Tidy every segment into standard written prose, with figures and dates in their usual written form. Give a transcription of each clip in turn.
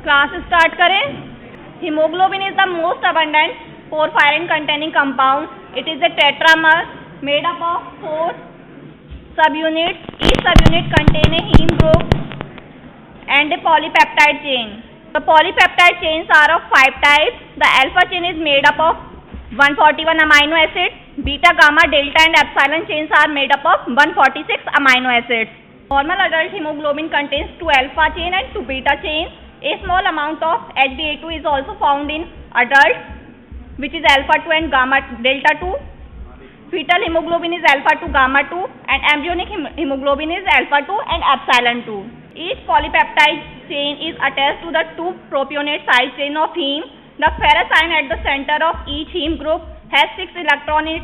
Class start करें। Haemoglobin is the most abundant porphyrin containing compound. It is a tetramer made up of 4 subunits. Each subunit contain a heme group and a polypeptide chain. The polypeptide chains are of 5 types. The alpha chain is made up of 141 amino acids. Beta, gamma, delta and epsilon chains are made up of 146 amino acids. Normal adult hemoglobin contains 2 alpha chain and 2 beta chains. A small amount of HbA2 is also found in adults, which is alpha 2 and gamma delta 2. Fetal hemoglobin is alpha 2 gamma 2 and embryonic hemoglobin is alpha 2 and epsilon 2. Each polypeptide chain is attached to the 2 propionate side chain of heme. The ferrous ion at the center of each heme group has 6 electrons in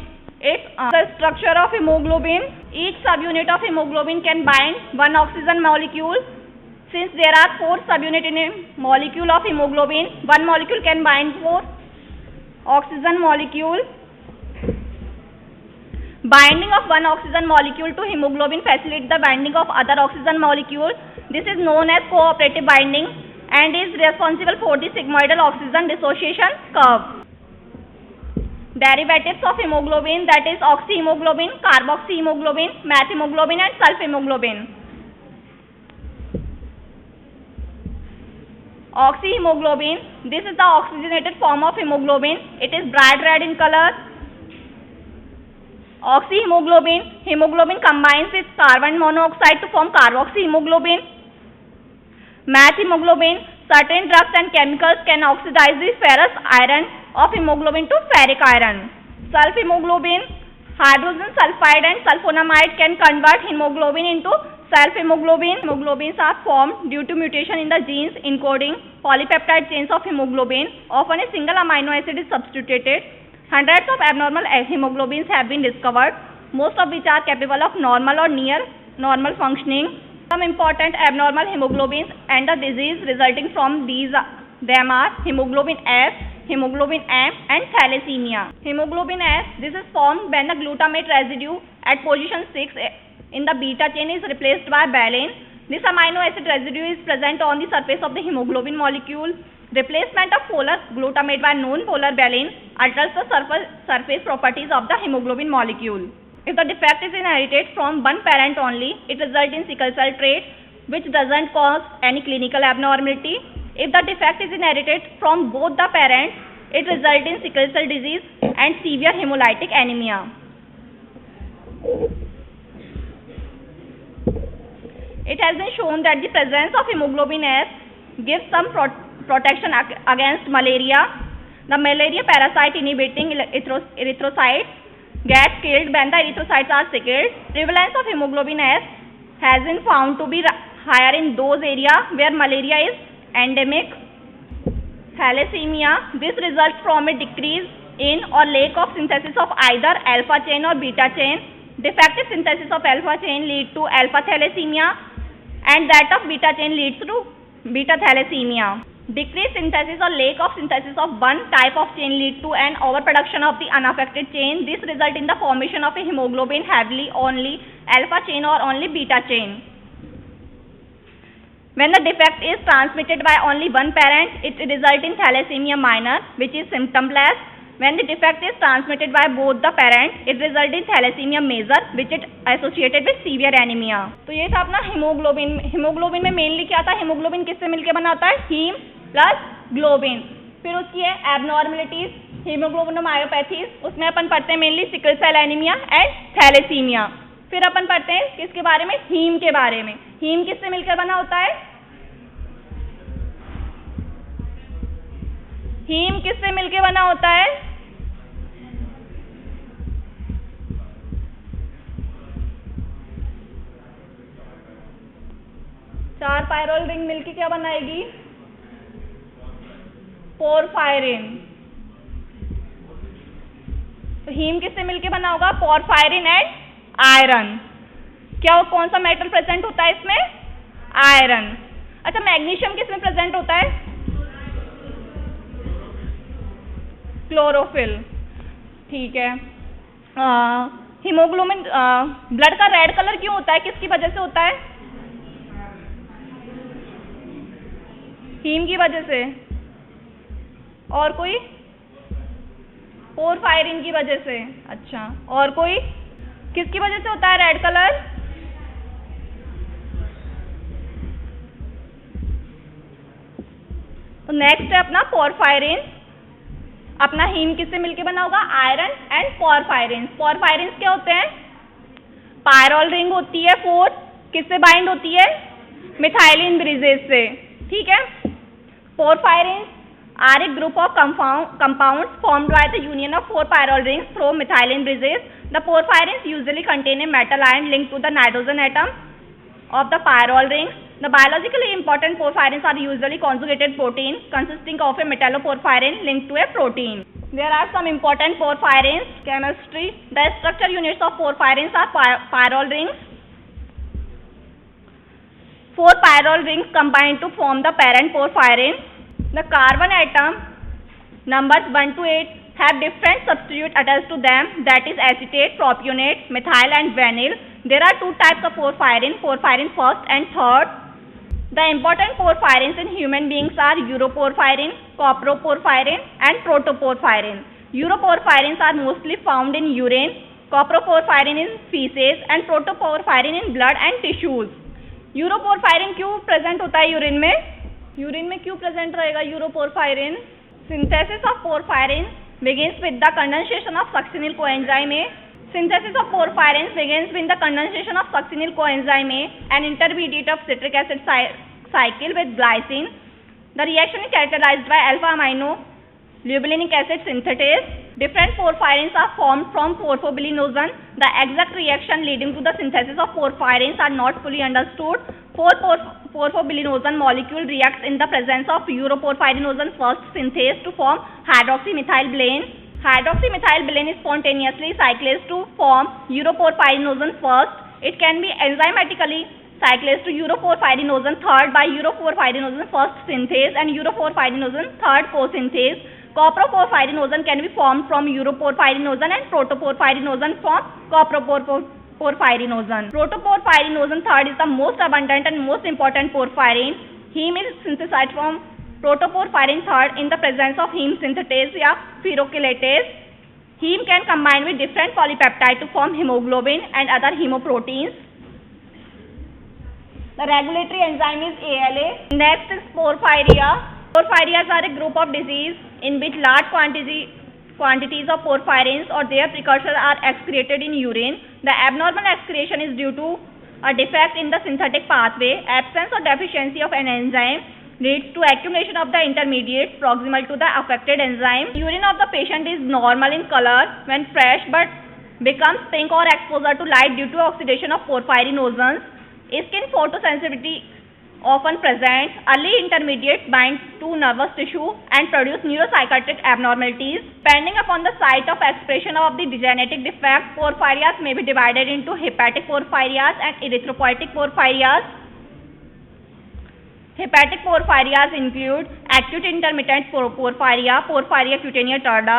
its the structure of hemoglobin. Each subunit of hemoglobin can bind one oxygen molecule. Since there are 4 subunits in a molecule of hemoglobin, one molecule can bind 4 oxygen molecule. Binding of one oxygen molecule to hemoglobin facilitates the binding of other oxygen molecule. This is known as cooperative binding and is responsible for the sigmoidal oxygen dissociation curve. Derivatives of hemoglobin, that is oxyhemoglobin, carboxyhemoglobin, methemoglobin and sulfhemoglobin. Oxyhemoglobin, this is the oxygenated form of hemoglobin. It is bright red in color. Oxyhemoglobin, hemoglobin combines with carbon monoxide to form carboxyhemoglobin. Methemoglobin, certain drugs and chemicals can oxidize the ferrous iron of hemoglobin to ferric iron. Sulfhemoglobin, hydrogen sulfide and sulfonamide can convert hemoglobin into self-hemoglobin. Hemoglobins are formed due to mutation in the genes encoding polypeptide chains of hemoglobin. Often a single amino acid is substituted. Hundreds of abnormal hemoglobins have been discovered, most of which are capable of normal or near normal functioning. Some important abnormal hemoglobins and the disease resulting from them are hemoglobin F, hemoglobin M and thalassemia. Hemoglobin S, this is formed when the glutamate residue at position 6 in the beta chain is replaced by valine. This amino acid residue is present on the surface of the hemoglobin molecule. Replacement of polar glutamate by non-polar valine alters the surface properties of the hemoglobin molecule. If the defect is inherited from one parent only, it results in sickle cell trait, which doesn't cause any clinical abnormality. If the defect is inherited from both the parents, it results in sickle cell disease and severe hemolytic anemia. It has been shown that the presence of hemoglobin S gives some protection against malaria. The malaria parasite inhibiting erythrocytes gets killed when the erythrocytes are sickled. Prevalence of hemoglobin S has been found to be higher in those areas where malaria is endemic. Thalassemia, this results from a decrease in or lack of synthesis of either alpha chain or beta chain. Defective synthesis of alpha chain leads to alpha thalassemia and that of beta chain leads to beta thalassemia. Decreased synthesis or lack of synthesis of one type of chain leads to an overproduction of the unaffected chain. This results in the formation of a hemoglobin heavily only alpha chain or only beta chain. When the defect is transmitted by only one parent, it results in thalassemia minor, which is symptomless. When the defect is transmitted by both the parents, it results in thalassemia major, which is associated with severe anemia. तो ये था अपना haemoglobin. Haemoglobin में mainly क्या था? Haemoglobin किससे मिलकर बना होता है? Haem plus globin. फिर उसकी है एबनॉर्मलिटीज, हीमोग्लोबिनोमायोपैथीज. उसमें अपन पढ़ते हैं mainly sickle cell anaemia and thalassaemia. फिर अपन पढ़ते हैं किसके बारे में? हीम के बारे में. हीम किससे मिलकर बना होता है? हीम किससे मिलकर बना होता है? चार पायरोल रिंग मिलकर क्या बनाएगी? पोरफायरिन. तो हीम किससे मिलकर बना होगा? Porphyrin and iron. क्या कौन सा मेटल प्रेजेंट होता है इसमें? आयरन. अच्छा, मैग्नीशियम किसमें प्रेजेंट होता है? क्लोरोफिल. ठीक है. हीमोग्लोबिन ब्लड का रेड कलर क्यों होता है? किसकी वजह से होता है? हीम की वजह से, और कोई? पोरफायरिन की वजह से। अच्छा, और कोई? किसकी वजह से होता है रेड कलर? तो नेक्स्ट है अपना पोरफायरिन। अपना हीम किससे मिलके बना होगा? Iron and porphyrin. पोरफायरिन क्या होते हैं? पायरोल रिंग होती है 4, किससे बाइंड होती है? मिथाइलिन ब्रिजेस से। ठीक है। Porphyrin are a group of compounds formed by the union of 4 pyrrole rings from methylene bridges. The porphyrins usually contain a metal ion linked to the nitrogen atom of the pyrrole rings. The biologically important porphyrins are usually conjugated protein consisting of a metalloporphyrin linked to a protein. There are some important porphyrins. Chemistry. The structure units of porphyrins are pyrrole rings. 4 pyrrole rings combine to form the parent porphyrin. The carbon atom numbers 1 to 8 have different substitutes attached to them, that is acetate, propionate, methyl and vinyl. There are 2 types of porphyrin, porphyrin first and third. The important porphyrins in human beings are uroporphyrin, coproporphyrin and protoporphyrin. Uroporphyrins are mostly found in urine, coproporphyrin in feces and protoporphyrin in blood and tissues. यूरोपोरफायरिन क्यों present होता है urine में? Urine में क्यों present रहेगा uroporphyrin? Synthesis of porphyrin begins with the condensation of succinyl coenzyme A. Synthesis of porphyrins begins with the condensation of succinyl coenzyme A, an intermediate of citric acid cycle with glycine. The reaction is characterized by alpha amino lubulinic acid synthetase. Different porphyrins are formed from porphobilinogen. The exact reaction leading to the synthesis of porphyrins are not fully understood. 4 porphobilinogen molecule reacts in the presence of uroporphyrinogen first synthase to form hydroxymethylblane. Hydroxymethylblane is spontaneously cyclase to form uroporphyrinogen first. It can be enzymatically cyclase to uroporphyrinogen third by uroporphyrinogen first synthase and uroporphyrinogen third co-synthase. Coproporphyrinogen can be formed from uroporphyrinogen and protoporphyrinogen from coproporphyrinogen. Protoporphyrinogen third is the most abundant and most important porphyrin. Heme is synthesized from protoporphyrin third in the presence of heme synthetase या ferrochelatase. Heme can combine with different polypeptide to form hemoglobin and other hemoproteins. The regulatory enzyme is ALA. Next is porphyria. Porphyrias are a group of disease in which large quantities of porphyrins or their precursors are excreted in urine. The abnormal excretion is due to a defect in the synthetic pathway. Absence or deficiency of an enzyme leads to accumulation of the intermediates proximal to the affected enzyme. Urine of the patient is normal in color when fresh but becomes pink or exposure to light due to oxidation of porphyrinogens. Skin photosensitivity often present. Early intermediates bind to nervous tissue and produce neuropsychiatric abnormalities. Depending upon the site of expression of the genetic defect, porphyrias may be divided into hepatic porphyrias and erythropoietic porphyrias. Hepatic porphyrias include acute intermittent porphyria, porphyria cutanea tarda,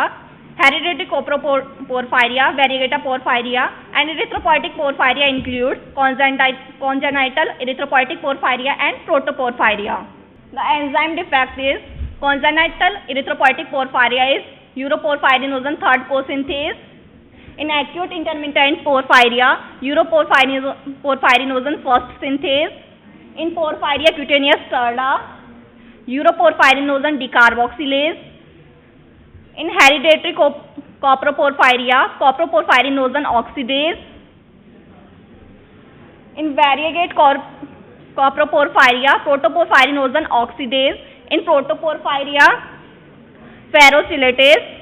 hereditary coproporphyria, variegata porphyria, and erythropoietic porphyria includes congenital erythropoietic porphyria and protoporphyria. The enzyme defect is congenital erythropoietic porphyria is uroporphyrinogen third co-synthase. In acute intermittent porphyria, uroporphyrinogen first synthase. In porphyria cutaneous tarda, uroporphyrinogen decarboxylase. In hereditary coproporphyria, coproporphyrinogen oxidase. In variegate coproporphyria, protoporphyrinogen oxidase. In protoporphyria, ferrochelatase.